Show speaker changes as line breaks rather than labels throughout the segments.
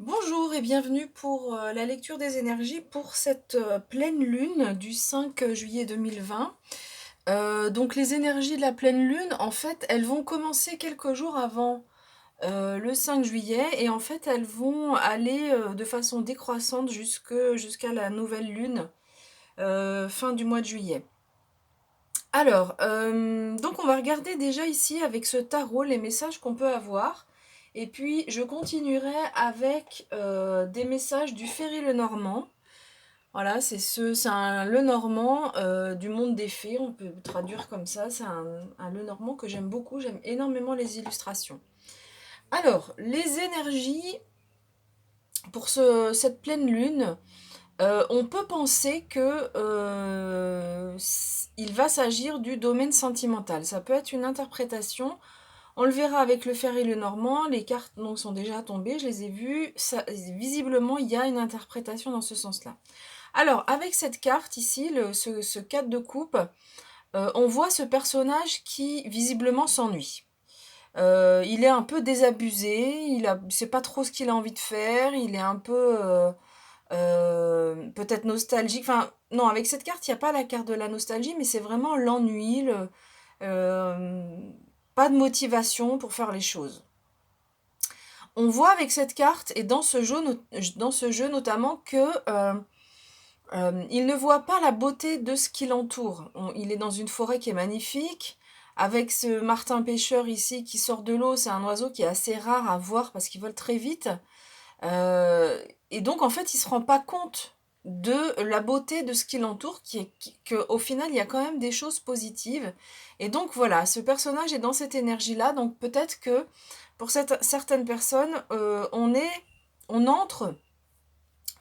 Bonjour et bienvenue pour la lecture des énergies pour cette pleine lune du 5 juillet 2020. Donc les énergies de la pleine lune, en fait, elles vont commencer quelques jours avant le 5 juillet et en fait elles vont aller de façon décroissante jusqu'à la nouvelle lune fin du mois de juillet. Alors, donc on va regarder déjà ici avec ce tarot les messages qu'on peut avoir. Et puis je continuerai avec des messages du Ferry Lenormand. Voilà, c'est un Lenormand du monde des fées, on peut traduire comme ça. C'est un Lenormand que j'aime beaucoup, j'aime énormément les illustrations. Alors, les énergies pour cette pleine lune, on peut penser que il va s'agir du domaine sentimental. Ça peut être une interprétation. On le verra avec le fer et le normand. Les cartes donc, sont déjà tombées, je les ai vues. Visiblement, il y a une interprétation dans ce sens-là. Alors, avec cette carte ici, ce 4 de coupe, on voit ce personnage qui visiblement s'ennuie. Il est un peu désabusé, il sait pas trop ce qu'il a envie de faire, il est un peu peut-être nostalgique. Enfin, non, avec cette carte, il n'y a pas la carte de la nostalgie, mais c'est vraiment l'ennui, euh, pas de motivation pour faire les choses. On voit avec cette carte et dans ce jeu notamment que il ne voit pas la beauté de ce qui l'entoure. Il est dans une forêt qui est magnifique, avec ce martin pêcheur ici qui sort de l'eau. C'est un oiseau qui est assez rare à voir parce qu'il vole très vite. Et donc, en fait, il se rend pas compte de la beauté de ce qui l'entoure, qu'au final, il y a quand même des choses positives. Et donc, voilà, ce personnage est dans cette énergie-là. Donc, peut-être que pour certaines personnes, on entre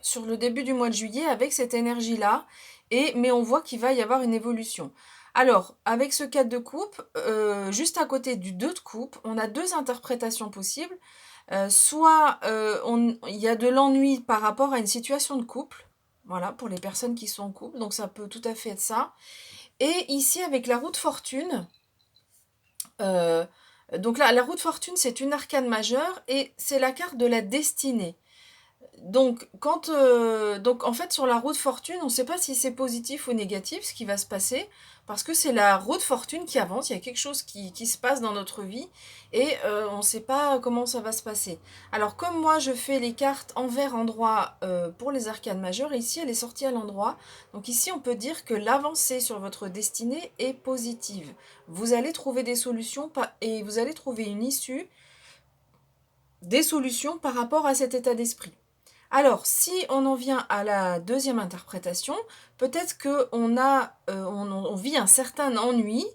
sur le début du mois de juillet avec cette énergie-là, mais on voit qu'il va y avoir une évolution. Alors, avec ce 4 de coupe, juste à côté du 2 de coupe, on a deux interprétations possibles. Soit il y a de l'ennui par rapport à une situation de couple, voilà, pour les personnes qui sont en couple, donc ça peut tout à fait être ça. Et ici, avec la roue de fortune, euh, donc là, la roue de fortune, c'est une arcane majeure et c'est la carte de la destinée. Donc en fait sur la roue de fortune, on ne sait pas si c'est positif ou négatif ce qui va se passer, parce que c'est la roue de fortune qui avance, il y a quelque chose qui se passe dans notre vie, et on ne sait pas comment ça va se passer. Alors comme moi je fais les cartes envers endroit pour les arcanes majeures, et ici elle est sortie à l'endroit, donc ici on peut dire que l'avancée sur votre destinée est positive. Vous allez trouver des solutions et vous allez trouver une issue, des solutions par rapport à cet état d'esprit. Alors, si on en vient à la deuxième interprétation, peut-être on vit un certain ennui,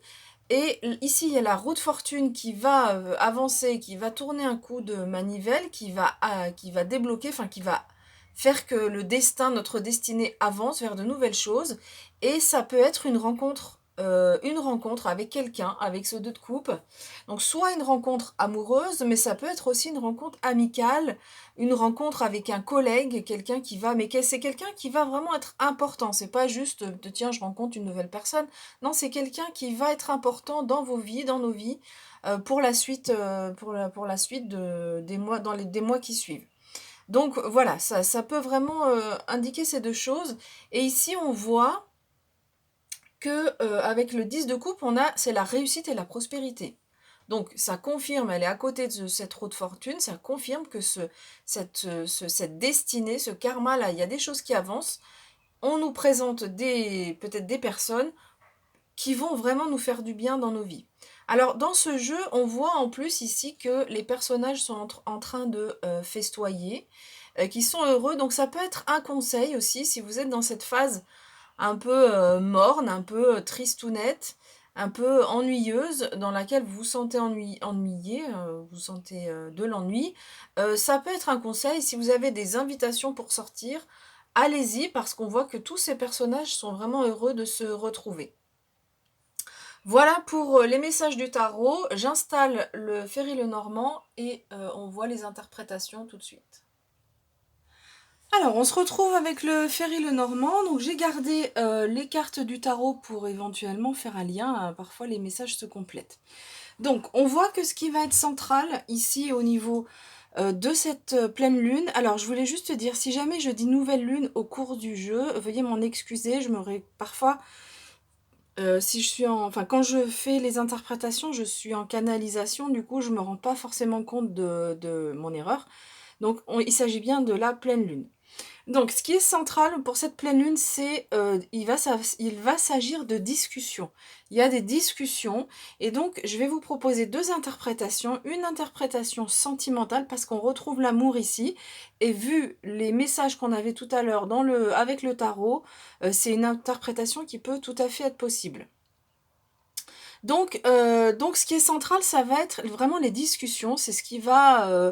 et ici il y a la roue de fortune qui va avancer, qui va tourner un coup de manivelle, qui va débloquer, enfin qui va faire que le destin, notre destinée avance vers de nouvelles choses, et ça peut être une rencontre avec quelqu'un, avec ce 2 de coupe. Donc soit une rencontre amoureuse, mais ça peut être aussi une rencontre amicale, une rencontre avec un collègue, quelqu'un qui va, c'est quelqu'un qui va vraiment être important. C'est pas juste, tiens, je rencontre une nouvelle personne. Non, c'est quelqu'un qui va être important dans vos vies, dans nos vies, pour la suite, pour la suite des mois, des mois qui suivent. Donc voilà, ça peut vraiment indiquer ces deux choses. Et ici, on voit que avec le 10 de coupe, c'est la réussite et la prospérité. Donc ça confirme, elle est à côté de cette roue de fortune, ça confirme que cette destinée, ce karma-là, il y a des choses qui avancent. On nous présente peut-être des personnes qui vont vraiment nous faire du bien dans nos vies. Alors dans ce jeu, on voit en plus ici que les personnages sont en train de festoyer, qui sont heureux. Donc ça peut être un conseil aussi, si vous êtes dans cette phase un peu morne, un peu tristounette, un peu ennuyeuse, dans laquelle vous vous sentez ennuyé, vous sentez de l'ennui. Ça peut être un conseil, si vous avez des invitations pour sortir, allez-y, parce qu'on voit que tous ces personnages sont vraiment heureux de se retrouver. Voilà pour les messages du tarot. J'installe le Ferry Lenormand et on voit les interprétations tout de suite. Alors, on se retrouve avec le Ferry Lenormand. Donc, j'ai gardé les cartes du tarot pour éventuellement faire un lien. Parfois, les messages se complètent. Donc, on voit que ce qui va être central ici au niveau de cette pleine lune. Alors, je voulais juste te dire, si jamais je dis nouvelle lune au cours du jeu, veuillez m'en excuser. Parfois, si je suis enfin, quand je fais les interprétations, je suis en canalisation. Du coup, je me rends pas forcément compte de mon erreur. Donc, il s'agit bien de la pleine lune. Donc, ce qui est central pour cette pleine lune, c'est il va s'agir de discussions. Il y a des discussions, et donc je vais vous proposer deux interprétations. Une interprétation sentimentale, parce qu'on retrouve l'amour ici, et vu les messages qu'on avait tout à l'heure avec le tarot, c'est une interprétation qui peut tout à fait être possible. Donc ce qui est central, ça va être vraiment les discussions, c'est ce qui va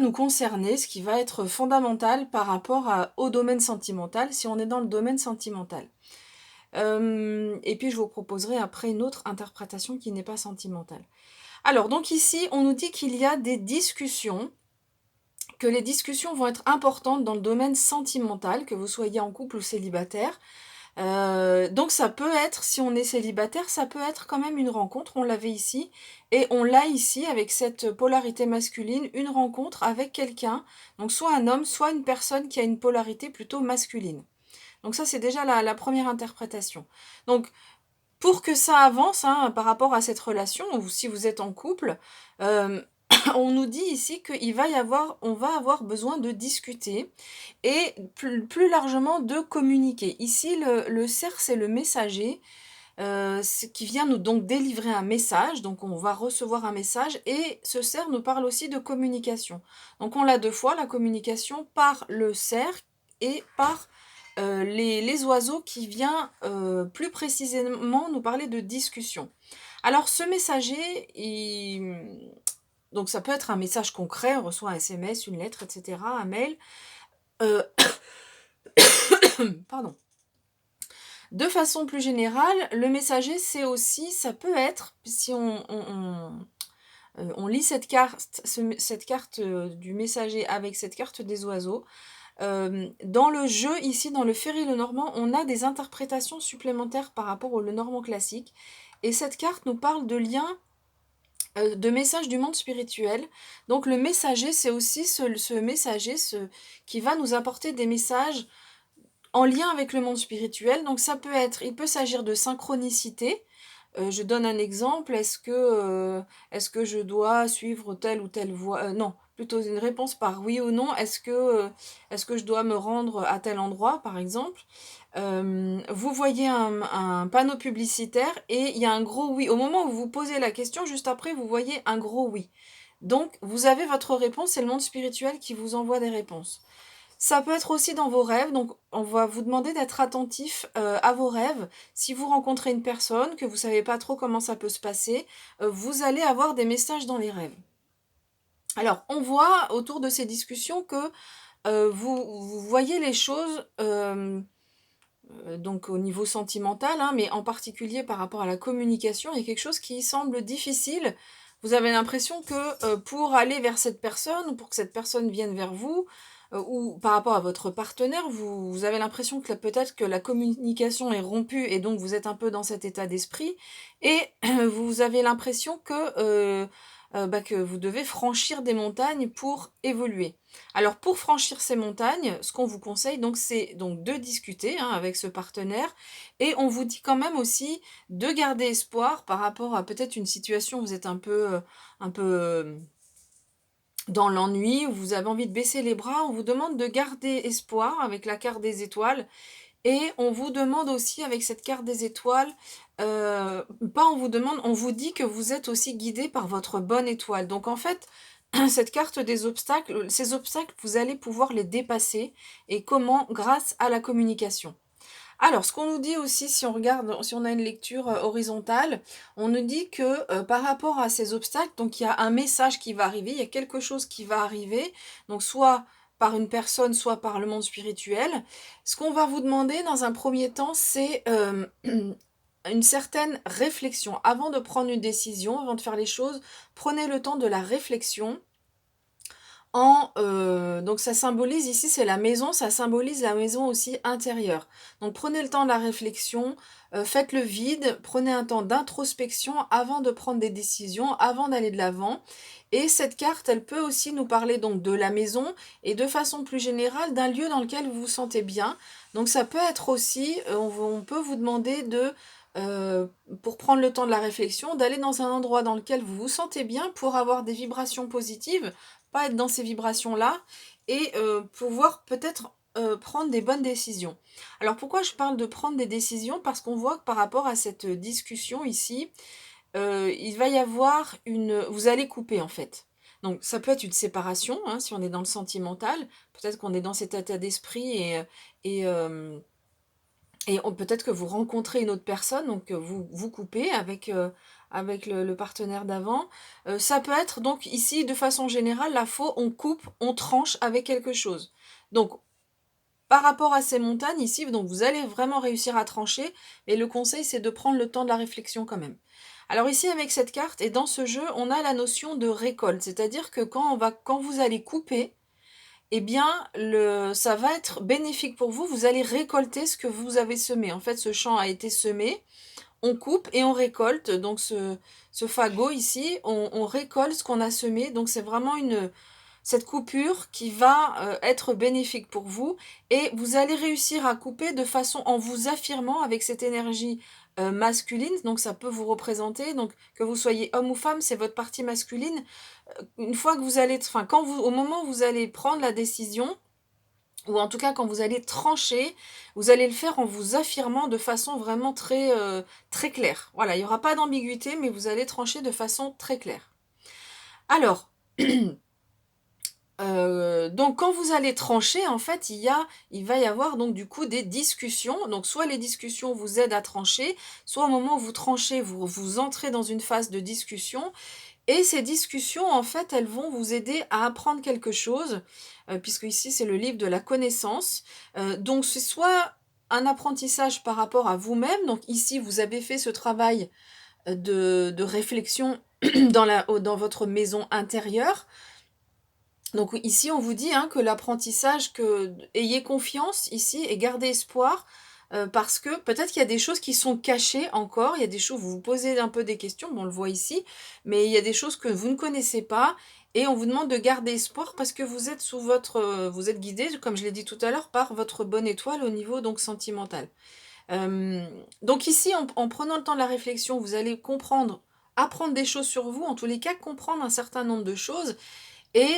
nous concerner, ce qui va être fondamental par rapport au domaine sentimental, si on est dans le domaine sentimental. Et puis je vous proposerai après une autre interprétation qui n'est pas sentimentale. Alors donc ici, on nous dit qu'il y a des discussions, que les discussions vont être importantes dans le domaine sentimental, que vous soyez en couple ou célibataire. Donc ça peut être, si on est célibataire, ça peut être quand même une rencontre, on l'avait ici, et on l'a ici avec cette polarité masculine, une rencontre avec quelqu'un, donc soit un homme, soit une personne qui a une polarité plutôt masculine. Donc ça c'est déjà la première interprétation. Donc pour que ça avance hein, par rapport à cette relation, ou si vous êtes en couple, on nous dit ici on va avoir besoin de discuter et plus largement de communiquer. Ici, le cerf, c'est le messager qui vient nous donc délivrer un message. Donc, on va recevoir un message et ce cerf nous parle aussi de communication. Donc, on l'a deux fois, la communication par le cerf et par les oiseaux qui vient plus précisément nous parler de discussion. Alors, ce messager, donc ça peut être un message concret, on reçoit un SMS, une lettre, etc., un mail. Euh, Pardon. De façon plus générale, le messager, c'est aussi, ça peut être, si on lit cette carte du messager avec cette carte des oiseaux, dans le jeu, ici, dans le Ferry Lenormand, on a des interprétations supplémentaires par rapport au Lenormand classique. Et cette carte nous parle de liens, de messages du monde spirituel. Donc le messager, c'est aussi ce messager qui va nous apporter des messages en lien avec le monde spirituel. Donc il peut s'agir de synchronicité. Je donne un exemple. Est-ce que je dois suivre telle ou telle voie Non, plutôt une réponse par oui ou non. Est-ce que je dois me rendre à tel endroit, par exemple Vous voyez un panneau publicitaire et il y a un gros oui. Au moment où vous posez la question, juste après, vous voyez un gros oui. Donc, vous avez votre réponse, c'est le monde spirituel qui vous envoie des réponses. Ça peut être aussi dans vos rêves, donc on va vous demander d'être attentif à vos rêves. Si vous rencontrez une personne, que vous savez pas trop comment ça peut se passer, vous allez avoir des messages dans les rêves. Alors, on voit autour de ces discussions que vous voyez les choses donc au niveau sentimental, hein, mais en particulier par rapport à la communication, il y a quelque chose qui semble difficile. Vous avez l'impression que pour aller vers cette personne, ou pour que cette personne vienne vers vous, ou par rapport à votre partenaire, vous avez l'impression que peut-être que la communication est rompue et donc vous êtes un peu dans cet état d'esprit, et vous avez l'impression que vous devez franchir des montagnes pour évoluer. Alors pour franchir ces montagnes, ce qu'on vous conseille donc c'est donc de discuter hein, avec ce partenaire, et on vous dit quand même aussi de garder espoir par rapport à peut-être une situation où vous êtes un peu dans l'ennui, où vous avez envie de baisser les bras. On vous demande de garder espoir avec la carte des étoiles, et on vous demande aussi avec cette carte des étoiles, pas on vous demande, on vous dit que vous êtes aussi guidé par votre bonne étoile. Donc en fait, cette carte des obstacles, ces obstacles, vous allez pouvoir les dépasser. Et comment? Grâce à la communication. Alors, ce qu'on nous dit aussi, si on regarde, si on a une lecture horizontale, on nous dit que par rapport à ces obstacles, donc il y a un message qui va arriver, il y a quelque chose qui va arriver, donc soit par une personne, soit par le monde spirituel. Ce qu'on va vous demander dans un premier temps, c'est une certaine réflexion. Avant de prendre une décision, avant de faire les choses, prenez le temps de la réflexion Donc ça symbolise ici, c'est la maison, ça symbolise la maison aussi intérieure. Donc prenez le temps de la réflexion, faites le vide, prenez un temps d'introspection avant de prendre des décisions, avant d'aller de l'avant. Et cette carte, elle peut aussi nous parler donc de la maison et de façon plus générale d'un lieu dans lequel vous vous sentez bien. Donc ça peut être aussi, on peut vous demander euh, pour prendre le temps de la réflexion, d'aller dans un endroit dans lequel vous vous sentez bien pour avoir des vibrations positives, pas être dans ces vibrations-là, et pouvoir peut-être prendre des bonnes décisions. Alors pourquoi je parle de prendre des décisions? Parce qu'on voit que par rapport à cette discussion ici, il va y avoir vous allez couper en fait. Donc ça peut être une séparation, hein, si on est dans le sentimental, peut-être qu'on est dans cet état d'esprit et, euh, peut-être que vous rencontrez une autre personne, donc vous vous coupez avec le partenaire d'avant. Ça peut être donc ici, de façon générale, la faux, on coupe, on tranche avec quelque chose. Donc, par rapport à ces montagnes ici, donc vous allez vraiment réussir à trancher, et le conseil, c'est de prendre le temps de la réflexion quand même. Alors ici, avec cette carte, et dans ce jeu, on a la notion de récolte, c'est-à-dire que quand vous allez couper, eh bien, ça va être bénéfique pour vous. Vous allez récolter ce que vous avez semé. En fait, ce champ a été semé, on coupe et on récolte. Donc, ce fagot ici, on récolte ce qu'on a semé. Donc, c'est vraiment cette coupure qui va être bénéfique pour vous. Et vous allez réussir à couper de façon en vous affirmant avec cette énergie masculine. Donc, ça peut vous représenter. Donc, que vous soyez homme ou femme, c'est votre partie masculine. Une fois que vous allez, enfin, au moment où vous allez prendre la décision, ou en tout cas quand vous allez trancher, vous allez le faire en vous affirmant de façon vraiment très claire. Voilà, il n'y aura pas d'ambiguïté, mais vous allez trancher de façon très claire. Alors, donc quand vous allez trancher, en fait, il va y avoir donc du coup des discussions. Donc soit les discussions vous aident à trancher, soit au moment où vous tranchez, vous entrez dans une phase de discussion. Et ces discussions, en fait, elles vont vous aider à apprendre quelque chose, puisque ici c'est le livre de la connaissance. Donc c'est soit un apprentissage par rapport à vous-même, donc ici vous avez fait ce travail de réflexion dans votre maison intérieure. Donc ici on vous dit hein, que l'apprentissage, ayez confiance ici et gardez espoir, parce que peut-être qu'il y a des choses qui sont cachées encore, il y a des choses, vous vous posez un peu des questions, bon, on le voit ici, mais il y a des choses que vous ne connaissez pas, et on vous demande de garder espoir parce que vous êtes vous êtes guidé, comme je l'ai dit tout à l'heure, par votre bonne étoile au niveau donc sentimental. Donc ici, en prenant le temps de la réflexion, vous allez apprendre des choses sur vous, en tous les cas, comprendre un certain nombre de choses, et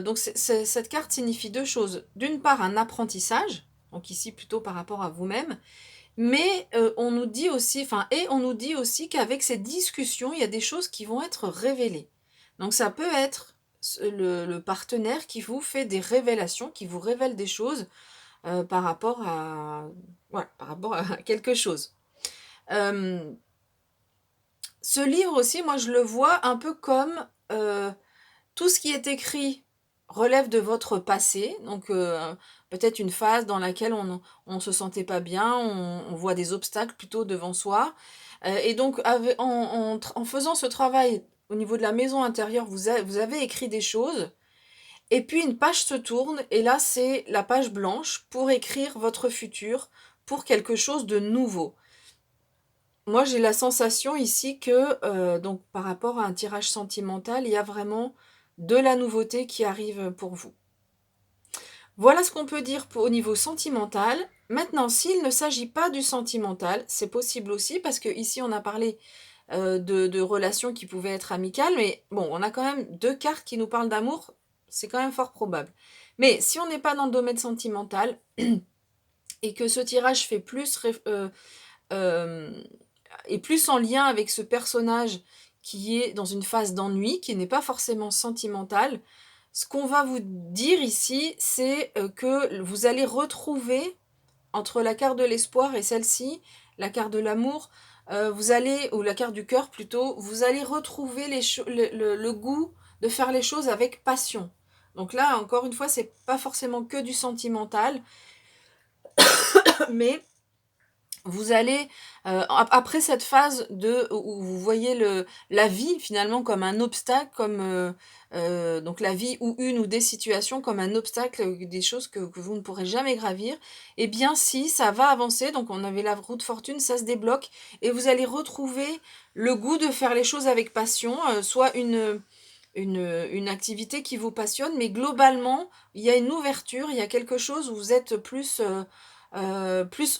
donc cette carte signifie deux choses. D'une part, un apprentissage, donc ici plutôt par rapport à vous-même, mais on nous dit aussi, qu'avec cette discussion, il y a des choses qui vont être révélées. Donc ça peut être le partenaire qui vous fait des révélations, qui vous révèle des choses par rapport par rapport à quelque chose. Euh, Ce livre aussi, moi je le vois un peu comme tout ce qui est écrit relève de votre passé, donc peut-être une phase dans laquelle on se sentait pas bien, on voit des obstacles plutôt devant soi. Et donc en faisant ce travail au niveau de la maison intérieure, vous avez écrit des choses, et puis une page se tourne, et là c'est la page blanche pour écrire votre futur, pour quelque chose de nouveau. Moi j'ai la sensation ici que, donc par rapport à un tirage sentimental, il y a vraiment de la nouveauté qui arrive pour vous. Voilà ce qu'on peut dire au niveau sentimental. Maintenant, s'il ne s'agit pas du sentimental, c'est possible aussi, parce que ici on a parlé de relations qui pouvaient être amicales, mais bon, on a quand même deux cartes qui nous parlent d'amour, c'est quand même fort probable. Mais si on n'est pas dans le domaine sentimental, et que ce tirage fait euh, est plus en lien avec ce personnage qui est dans une phase d'ennui, qui n'est pas forcément sentimental, ce qu'on va vous dire ici, c'est que vous allez retrouver, entre la carte de l'espoir et celle-ci, la carte de l'amour, ou la carte du cœur plutôt, vous allez retrouver le goût de faire les choses avec passion. Donc là, encore une fois, c'est pas forcément que du sentimental, mais Vous allez, après cette phase où vous voyez la vie finalement comme un obstacle, comme, donc la vie ou une ou des situations comme un obstacle, des choses que vous ne pourrez jamais gravir, eh bien si, ça va avancer, donc on avait la roue de fortune, ça se débloque et vous allez retrouver le goût de faire les choses avec passion, soit une activité qui vous passionne, mais globalement, il y a une ouverture, il y a quelque chose où vous êtes plus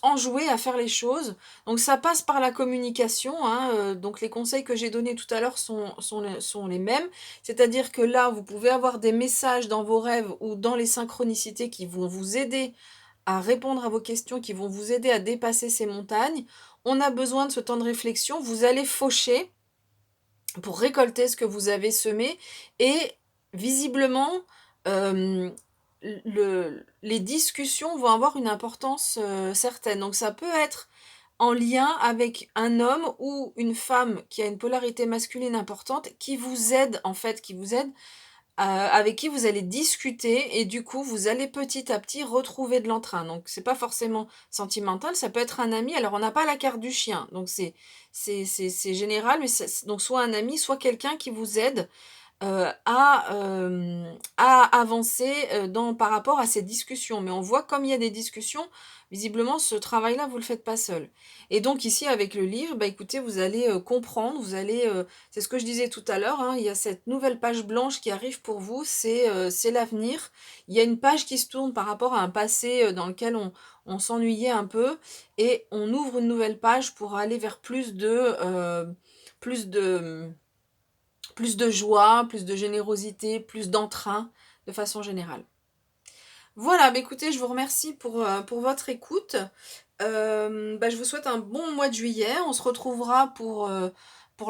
enjoué à faire les choses. Donc ça passe par la communication, hein, donc les conseils que j'ai donnés tout à l'heure sont les mêmes. C'est-à-dire que là, vous pouvez avoir des messages dans vos rêves ou dans les synchronicités qui vont vous aider à répondre à vos questions, qui vont vous aider à dépasser ces montagnes. On a besoin de ce temps de réflexion. Vous allez faucher pour récolter ce que vous avez semé et visiblement, les discussions vont avoir une importance, certaine. Donc ça peut être en lien avec un homme ou une femme qui a une polarité masculine importante, qui vous aide en fait, qui vous aide, avec qui vous allez discuter et du coup, vous allez petit à petit retrouver de l'entrain. Donc c'est pas forcément sentimental, ça peut être un ami. Alors on n'a pas la carte du chien, donc c'est général, mais donc soit un ami, soit quelqu'un qui vous aide à avancer, par rapport à ces discussions. Mais on voit comme il y a des discussions, visiblement ce travail-là, vous ne le faites pas seul. Et donc ici avec le livre, bah, écoutez, vous allez, comprendre, vous allez, c'est ce que je disais tout à l'heure, hein, il y a cette nouvelle page blanche qui arrive pour vous, c'est l'avenir. Il y a une page qui se tourne par rapport à un passé, dans lequel on s'ennuyait un peu et on ouvre une nouvelle page pour aller vers plus de plus de joie, plus de générosité, plus d'entrain de façon générale. Voilà, bah écoutez, je vous remercie pour votre écoute. Bah, je vous souhaite un bon mois de juillet. On se retrouvera pour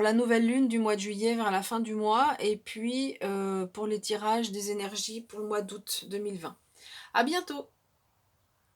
la nouvelle lune du mois de juillet vers la fin du mois et puis pour les tirages des énergies pour le mois d'août 2020. À bientôt!